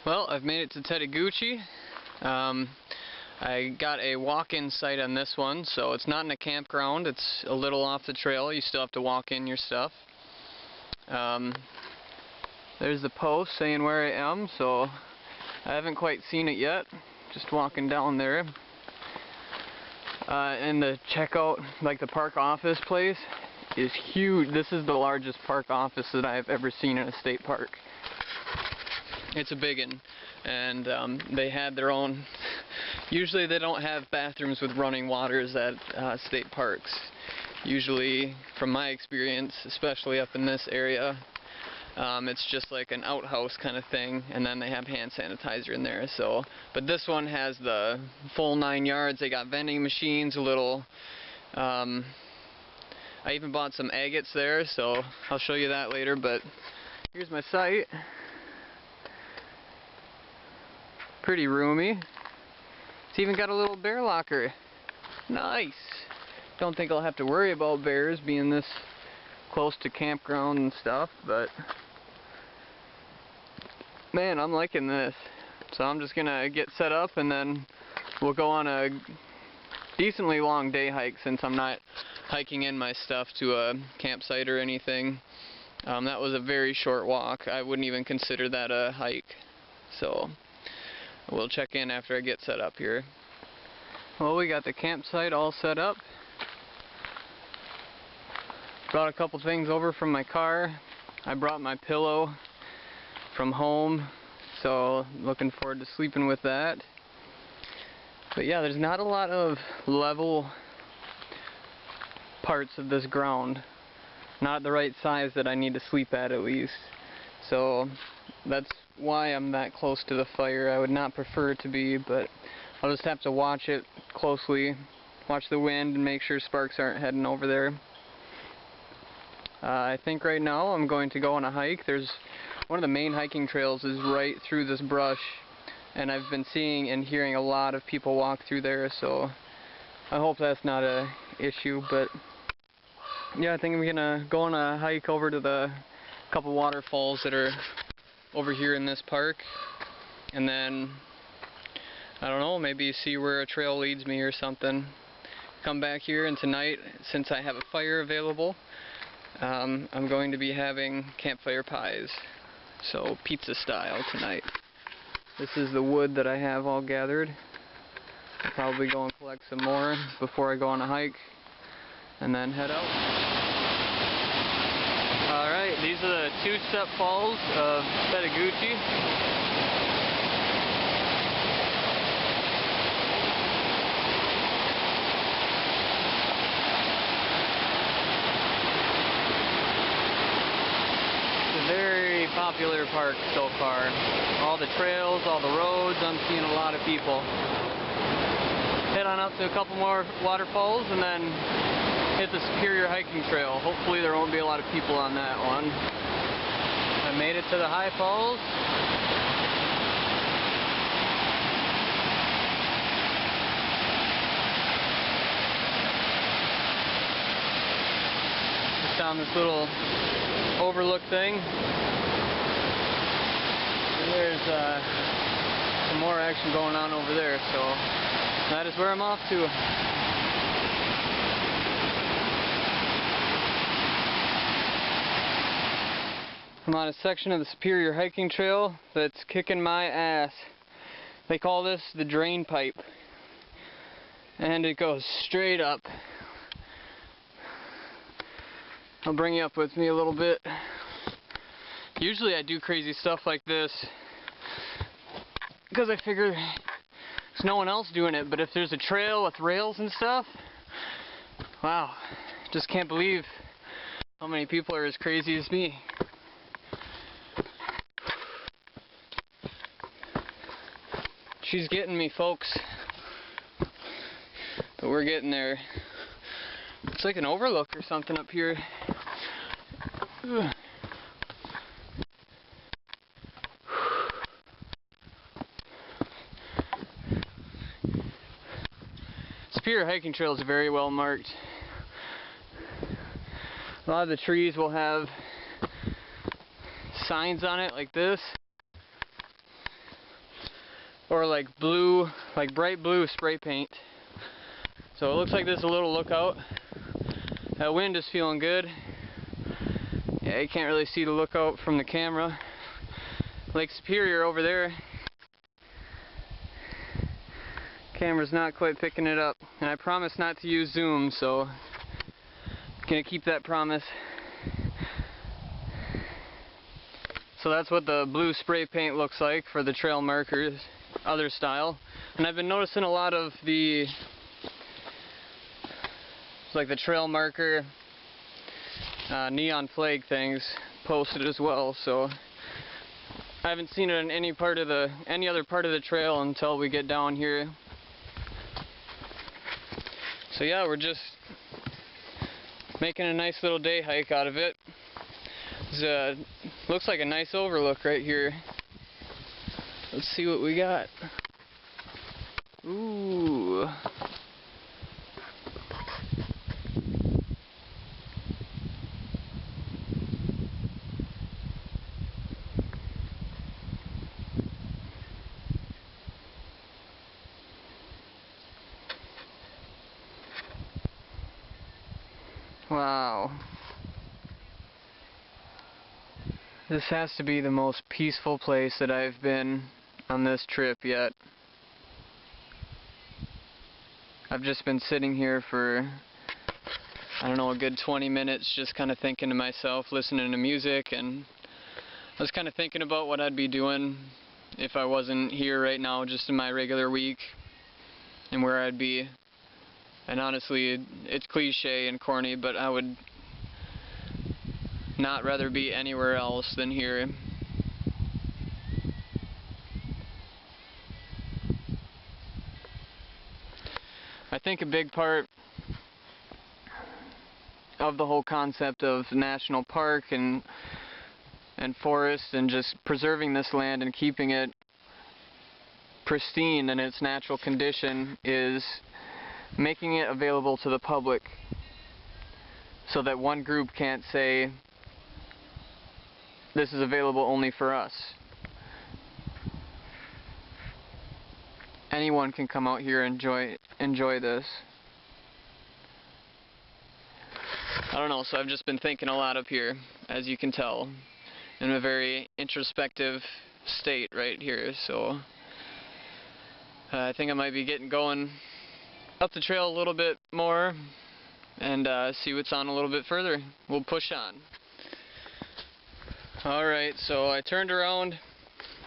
Well, I've made it to Tettegouche. I got a walk-in site on this one, so it's not in a campground. It's a little off the trail. You still have to walk in your stuff. There's the post saying where I am, so I haven't quite seen it yet. Just walking down there. And the checkout, like the park office place, is huge. This is the largest park office that I've ever seen in a state park. It's a big one, and they had their own. Usually they don't have bathrooms with running waters at state parks. Usually, from my experience, especially up in this area, it's just like an outhouse kind of thing, and then they have hand sanitizer in there. So, but this one has the full 9 yards. They got vending machines, a little. I even bought some agates there, so I'll show you that later. But here's my site. Pretty roomy. It's even got a little bear locker. Nice. Don't think I'll have to worry about bears being this close to campground and stuff, but man, I'm liking this. So I'm just gonna get set up and then we'll go on a decently long day hike, since I'm not hiking in my stuff to a campsite or anything. That was a very short walk. I wouldn't even consider that a hike. So we'll check in after I get set up here. Well, we got the campsite all set up. Brought a couple things over from my car. I brought my pillow from home, so looking forward to sleeping with that. But yeah, there's not a lot of level parts of this ground. Not the right size that I need to sleep at least. So that's why I'm that close to the fire. I would not prefer it to be, but I'll just have to watch it closely, watch the wind, and make sure sparks aren't heading over there. I think right now I'm going to go on a hike. There's one of the main hiking trails is right through this brush, and I've been seeing and hearing a lot of people walk through there, so I hope that's not a issue. But yeah, I think I'm gonna go on a hike over to the couple waterfalls that are over here in this park, and then I don't know, maybe see where a trail leads me or something. Come back here, and tonight, since I have a fire available, I'm going to be having campfire pies, so pizza style tonight. This is the wood that I have all gathered. I'll probably go and collect some more before I go on a hike and then head out. Alright, these are the two-step falls of Tettegouche. Very popular park so far. All the trails, all the roads, I'm seeing a lot of people. Head on up to a couple more waterfalls and then hit the Superior hiking trail. Hopefully there won't be a lot of people on that one. I made it to the high falls. Just down this little overlook thing. And there's some more action going on over there, so that is where I'm off to. I'm on a section of the Superior hiking trail that's kicking my ass. They call this the drain pipe, and it goes straight up. I'll bring you up with me a little bit. Usually I do crazy stuff like this because I figure there's no one else doing it, but if there's a trail with rails and stuff, wow, just can't believe how many people are as crazy as me. She's getting me, folks, but we're getting there. It's like an overlook or something up here. Superior hiking trails are very well marked. A lot of the trees will have signs on it like this. or like blue, like bright blue spray paint. So it looks like there's a little lookout. That wind is feeling good. Yeah, you can't really see the lookout from the camera. Lake Superior over there. Camera's not quite picking it up, and I promise not to use zoom, so I'm gonna keep that promise. So that's what the blue spray paint looks like for the trail markers, other style. And I've been noticing a lot of the, like the trail marker neon flag things posted as well. So I haven't seen it in any other part of the trail until we get down here. So yeah, we're just making a nice little day hike out of it. Looks like a nice overlook right here. Let's see what we got. Ooh. Wow. This has to be the most peaceful place that I've been on this trip yet. I've just been sitting here for, I don't know, a good 20 minutes just kind of thinking to myself, listening to music, and I was kind of thinking about what I'd be doing if I wasn't here right now just in my regular week and where I'd be. And honestly, it's cliche and corny, but I would not rather be anywhere else than here. I think a big part of the whole concept of national park and forest and just preserving this land and keeping it pristine in its natural condition is making it available to the public so that one group can't say this is available only for us. Anyone can come out here and enjoy this. I don't know, so I've just been thinking a lot up here, as you can tell, in a very introspective state right here. So I think I might be getting going up the trail a little bit more and see what's on a little bit further. We'll push on. Alright, so I turned around.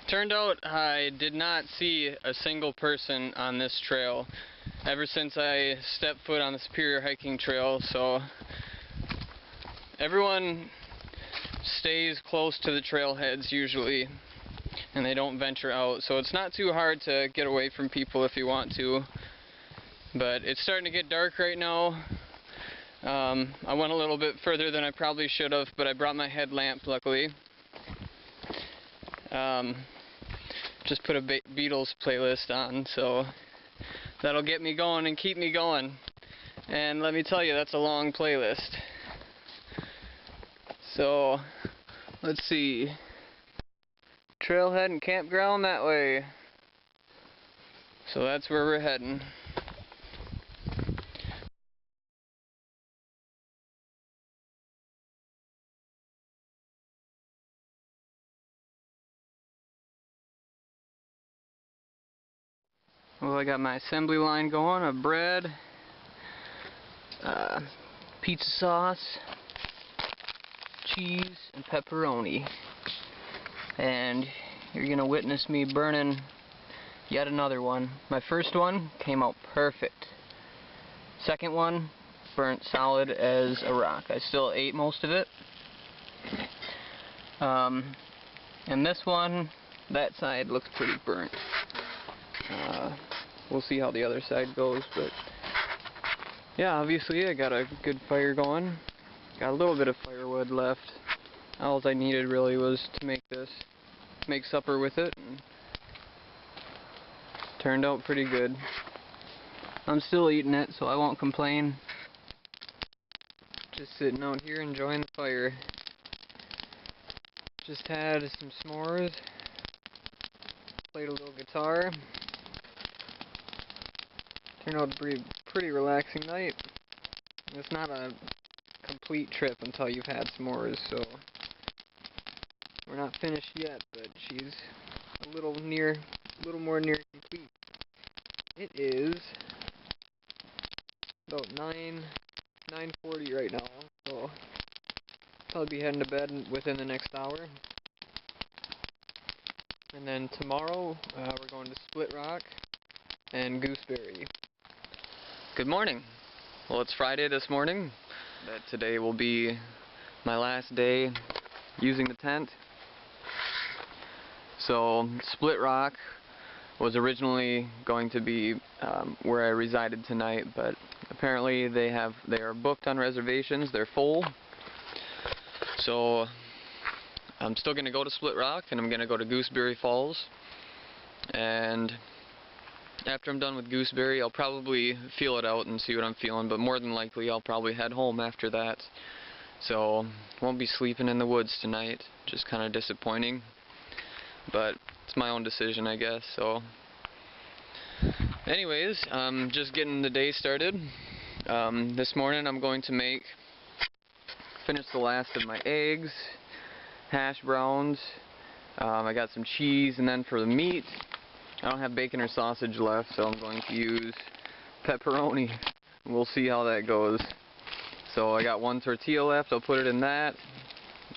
Turned out I did not see a single person on this trail ever since I stepped foot on the Superior hiking trail. So everyone stays close to the trailheads usually, and they don't venture out. So it's not too hard to get away from people if you want to. But it's starting to get dark right now. I went a little bit further than I probably should have, but I brought my headlamp luckily. Just put a Beatles playlist on, so that'll get me going and keep me going. And let me tell you, that's a long playlist. So let's see, trailhead and campground that way. So that's where we're heading. Well, I got my assembly line going of bread, pizza sauce, cheese, and pepperoni. And you're going to witness me burning yet another one. My first one came out perfect. Second one burnt solid as a rock. I still ate most of it. And this one, that side looks pretty burnt. We'll see how the other side goes, but yeah, obviously I got a good fire going. Got a little bit of firewood left. All I needed really was to make supper with it, and turned out pretty good. I'm still eating it, so I won't complain. Just sitting out here enjoying the fire. Just had some s'mores, played a little guitar. Turned out to be a pretty relaxing night. It's not a complete trip until you've had s'mores, so we're not finished yet, but she's a little more near complete. It is about 9:40 right now, so I'll probably be heading to bed within the next hour. And then tomorrow we're going to Split Rock and Gooseberry. Good morning. Well, it's Friday this morning, but today will be my last day using the tent. So Split Rock was originally going to be where I resided tonight, but apparently they are booked on reservations. They're full. So I'm still going to go to Split Rock, and I'm going to go to Gooseberry Falls. And after I'm done with Gooseberry, I'll probably feel it out and see what I'm feeling, but more than likely I'll probably head home after that. So won't be sleeping in the woods tonight. Just kind of disappointing, but it's my own decision, I guess. So anyways, just getting the day started. This morning I'm going to finish the last of my eggs, hash browns. I got some cheese, and then for the meat, I don't have bacon or sausage left, so I'm going to use pepperoni. We'll see how that goes. So I got one tortilla left. I'll put it in that,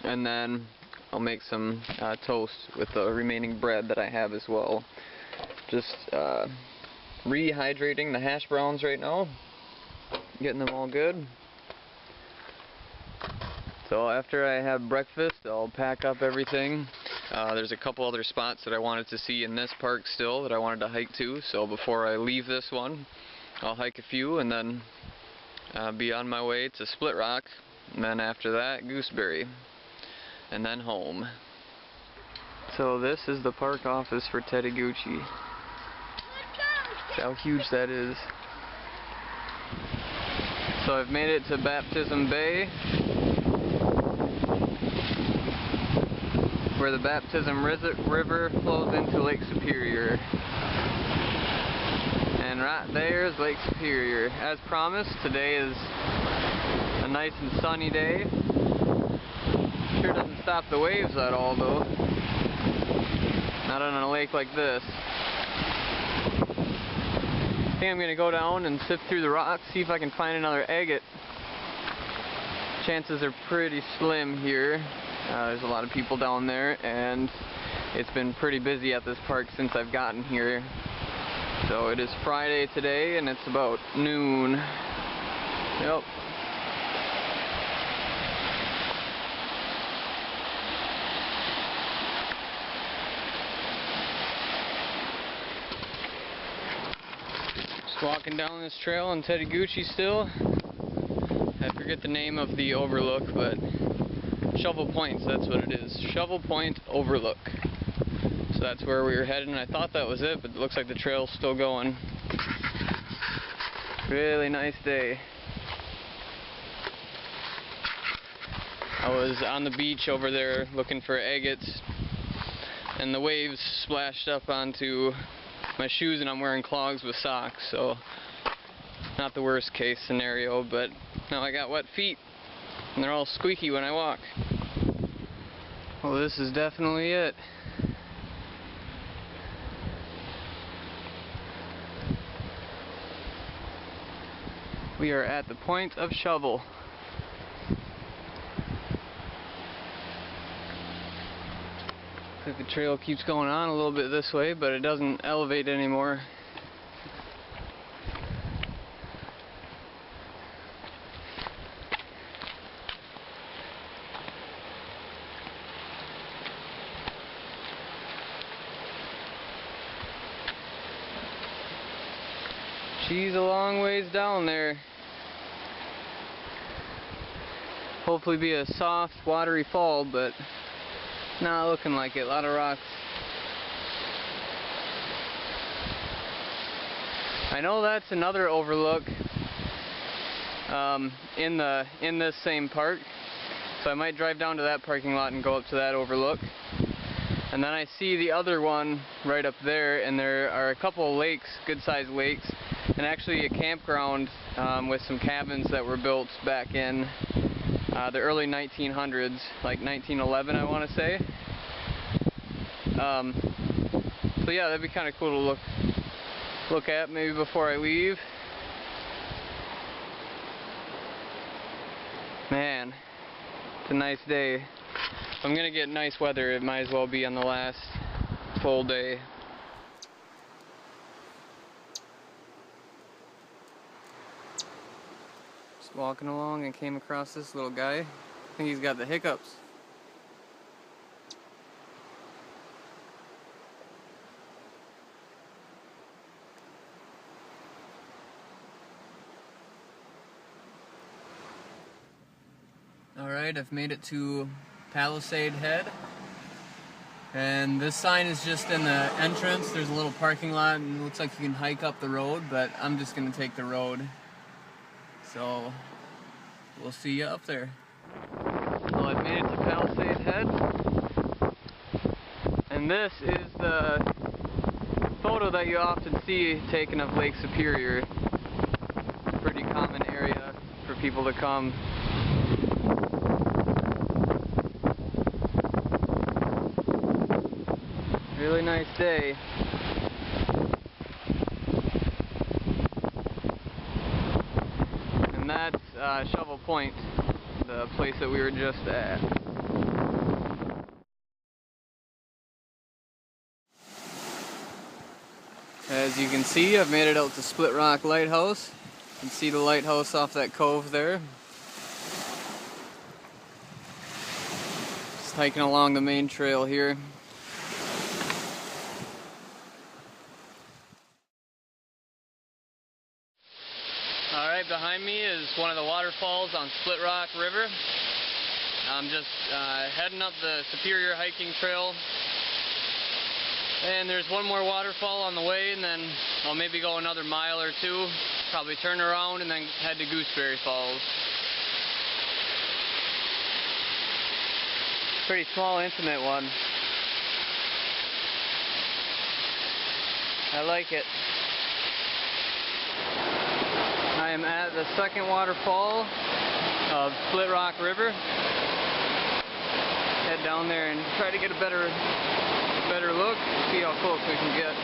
and then I'll make some toast with the remaining bread that I have as well. Just rehydrating the hash browns right now, getting them all good. So after I have breakfast, I'll pack up everything. There's a couple other spots that I wanted to see in this park still that I wanted to hike to, so before I leave this one, I'll hike a few and then be on my way to Split Rock, and then after that, Gooseberry, and then home. So this is the park office for Tettegouche. Look how huge that is. So I've made it to Baptism Bay, where the Baptism River flows into Lake Superior. And right there is Lake Superior. As promised, today is a nice and sunny day. Sure doesn't stop the waves at all, though. Not on a lake like this. I think I'm going to go down and sift through the rocks, see if I can find another agate. Chances are pretty slim here. There's a lot of people down there, and it's been pretty busy at this park since I've gotten here. So it is Friday today, and it's about noon. Yep. Just walking down this trail in Tettegouche still. I forget the name of the overlook, but Shovel Points, that's what it is. Shovel Point Overlook. So that's where we were headed, and I thought that was it, but it looks like the trail's still going. Really nice day. I was on the beach over there looking for agates, and the waves splashed up onto my shoes, and I'm wearing clogs with socks, so not the worst case scenario, but now I got wet feet, and they're all squeaky when I walk. Well, this is definitely it. We are at the point of shovel. Looks like the trail keeps going on a little bit this way, but it doesn't elevate anymore. She's a long ways down there. Hopefully be a soft, watery fall, but not looking like it. A lot of rocks. I know that's another overlook in this same park, so I might drive down to that parking lot and go up to that overlook. And then I see the other one right up there, and there are a couple of lakes, good-sized lakes, and actually a campground with some cabins that were built back in the early 1900s, like 1911 I want to say. So yeah, that'd be kind of cool to look at maybe before I leave. Man, it's a nice day. If I'm gonna get nice weather, it might as well be on the last full day. Just walking along and came across this little guy. I think he's got the hiccups. Alright, I've made it to Palisade Head, and this sign is just in the entrance. There's a little parking lot and it looks like you can hike up the road, but I'm just going to take the road, so we'll see you up there. Well, I've made it to Palisade Head, and this is the photo that you often see taken of Lake Superior. It's a pretty common area for people to come. Really nice day. And that's Shovel Point, the place that we were just at. As you can see, I've made it out to Split Rock Lighthouse. You can see the lighthouse off that cove there. Just hiking along the main trail here. Alright, behind me is one of the waterfalls on Split Rock River. I'm just heading up the Superior hiking trail. And there's one more waterfall on the way, and then I'll maybe go another mile or two, probably turn around and then head to Gooseberry Falls. Pretty small, intimate one. I like it. I am at the second waterfall of Split Rock River. Head down there and try to get a better look, see how close we can get.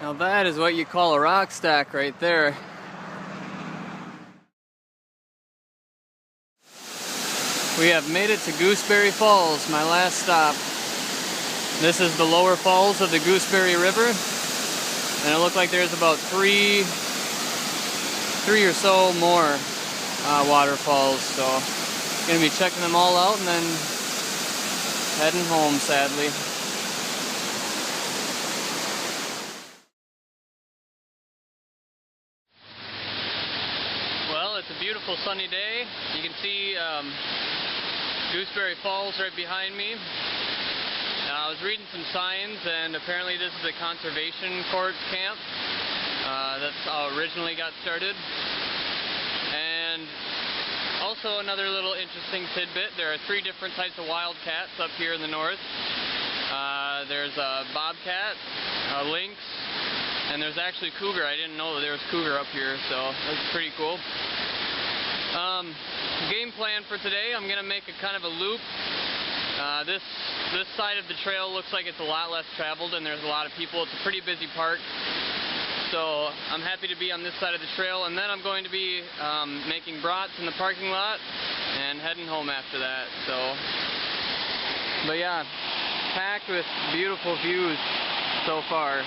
Now that is what you call a rock stack right there. We have made it to Gooseberry Falls, my last stop. This is the lower falls of the Gooseberry River, and it looked like there's about three or so more waterfalls, so I'm gonna be checking them all out and then heading home, sadly. It's a beautiful sunny day. You can see Gooseberry Falls right behind me. I was reading some signs, and apparently this is a conservation corps camp. That's how it originally got started. And also another little interesting tidbit, there are 3 different types of wildcats up here in the north. There's a bobcat, a lynx, and there's actually cougar. I didn't know that there was cougar up here, so that's pretty cool. Game plan for today, I'm going to make a kind of a loop. This side of the trail looks like it's a lot less traveled and there's a lot of people. It's a pretty busy park. So I'm happy to be on this side of the trail, and then I'm going to be making brats in the parking lot and heading home after that. But yeah, packed with beautiful views so far.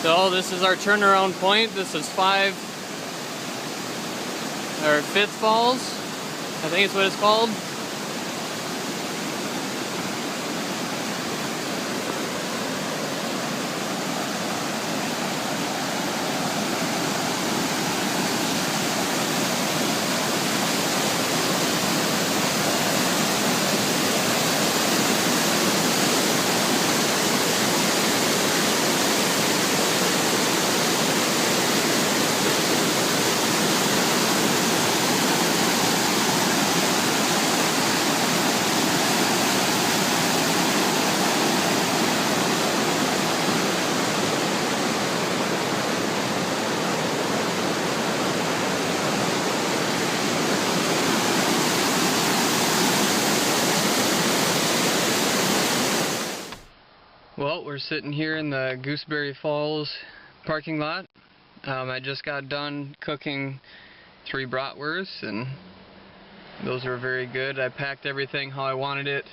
So this is our turnaround point. This is 5th Falls, I think it's what it's called. Well, we're sitting here in the Gooseberry Falls parking lot. I just got done cooking 3 bratwursts, and those are very good. I packed everything how I wanted it.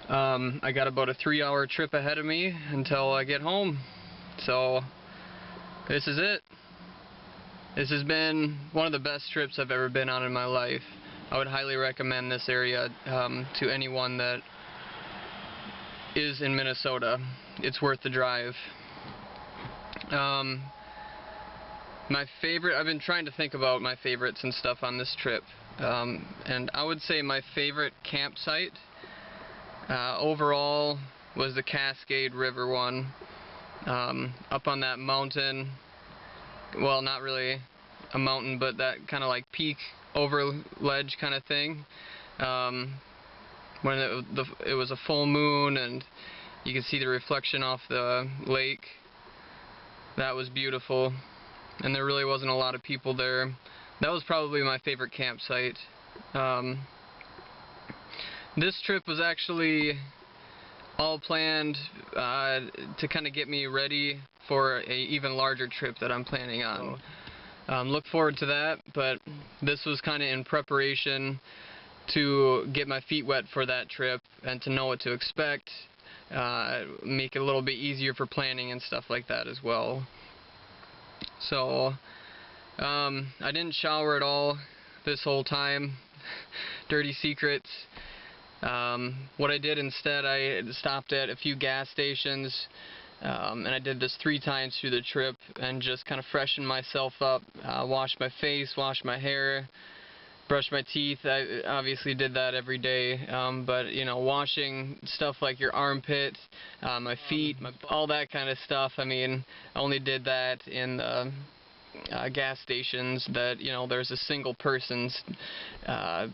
I got about a 3-hour trip ahead of me until I get home. So, this is it. This has been one of the best trips I've ever been on in my life. I would highly recommend this area to anyone that is in Minnesota. It's worth the drive. My favorite, I've been trying to think about my favorites and stuff on this trip, and I would say my favorite campsite overall was the Cascade River one, up on that mountain. Well, not really a mountain, but that kind of like peak over ledge kind of thing. When it was a full moon and you could see the reflection off the lake. That was beautiful, and there really wasn't a lot of people there. That was probably my favorite campsite. This trip was actually all planned to kind of get me ready for a even larger trip that I'm planning on. Look forward to that, but this was kind of in preparation to get my feet wet for that trip and to know what to expect, make it a little bit easier for planning and stuff like that as well. So I didn't shower at all this whole time. Dirty secrets. What I did instead, I stopped at a few gas stations, and I did this 3 times through the trip and just kind of freshened myself up, washed my face, washed my hair, brush my teeth. I obviously did that every day, but you know, washing stuff like your armpit, my feet, all that kind of stuff, I mean, I only did that in the gas stations that, you know, there's a single person's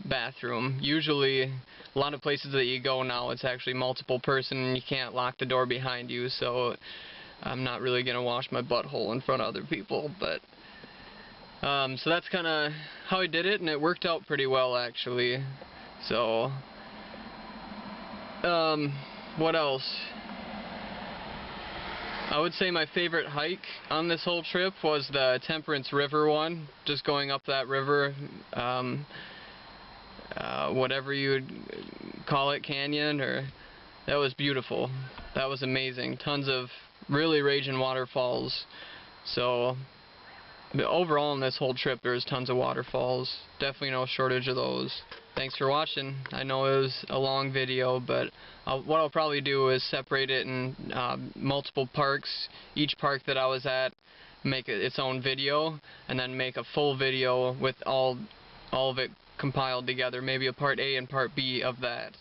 bathroom. Usually, a lot of places that you go now, it's actually multiple person and you can't lock the door behind you, so I'm not really going to wash my butthole in front of other people, but so that's kind of how I did it, and it worked out pretty well actually. So, what else? I would say my favorite hike on this whole trip was the Temperance River one, just going up that river, whatever you would call it, canyon, or that was beautiful. That was amazing. Tons of really raging waterfalls. So, but overall in this whole trip there's tons of waterfalls. Definitely no shortage of those. Thanks for watching. I know it was a long video, but what I'll probably do is separate it in multiple parks. Each park that I was at, make it its own video, and then make a full video with all of it compiled together. Maybe a part A and part B of that.